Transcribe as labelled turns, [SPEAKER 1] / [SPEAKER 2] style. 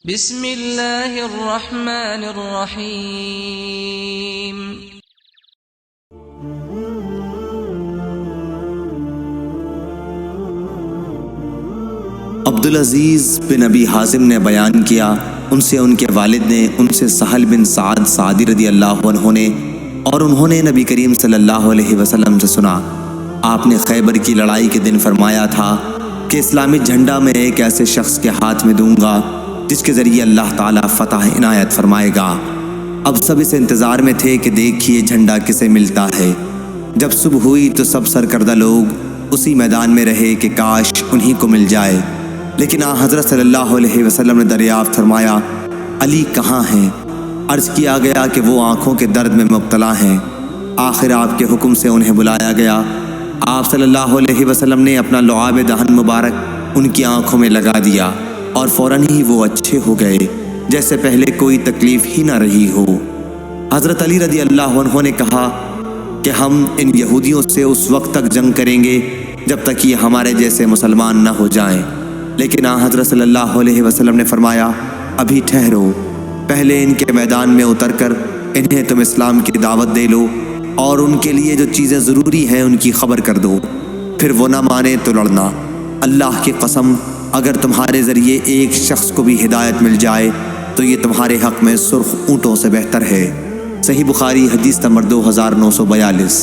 [SPEAKER 1] بسم اللہ الرحمن الرحیم۔
[SPEAKER 2] عبدالعزیز بن ابی حازم نے بیان کیا، ان سے ان کے والد نے، ان سے سہل بن سعد سعدی رضی اللہ عنہ نے، اور انہوں نے نبی کریم صلی اللہ علیہ وسلم سے سنا، آپ نے خیبر کی لڑائی کے دن فرمایا تھا کہ اسلامی جھنڈا میں ایک ایسے شخص کے ہاتھ میں دوں گا جس کے ذریعے اللہ تعالیٰ فتح عنایت فرمائے گا۔ اب سب اس انتظار میں تھے کہ دیکھیے جھنڈا کسے ملتا ہے۔ جب صبح ہوئی تو سب سرکردہ لوگ اسی میدان میں رہے کہ کاش انہی کو مل جائے، لیکن حضرت صلی اللہ علیہ وسلم نے دریافت فرمایا، علی کہاں ہیں؟ عرض کیا گیا کہ وہ آنکھوں کے درد میں مبتلا ہیں۔ آخر آپ کے حکم سے انہیں بلایا گیا۔ آپ صلی اللہ علیہ وسلم نے اپنا لعاب دہن مبارک ان کی آنکھوں میں لگا دیا اور فوراً ہی وہ اچھے ہو گئے، جیسے پہلے کوئی تکلیف ہی نہ رہی ہو۔ حضرت علی رضی اللہ عنہ نے کہا کہ ہم ان یہودیوں سے اس وقت تک جنگ کریں گے جب تک یہ ہمارے جیسے مسلمان نہ ہو جائیں، لیکن حضرت صلی اللہ علیہ وسلم نے فرمایا، ابھی ٹھہرو، پہلے ان کے میدان میں اتر کر انہیں تم اسلام کی دعوت دے لو اور ان کے لیے جو چیزیں ضروری ہیں ان کی خبر کر دو، پھر وہ نہ مانے تو لڑنا۔ اللہ کی قسم، اگر تمہارے ذریعے ایک شخص کو بھی ہدایت مل جائے تو یہ تمہارے حق میں سرخ اونٹوں سے بہتر ہے۔ صحیح بخاری حدیث نمبر 2942۔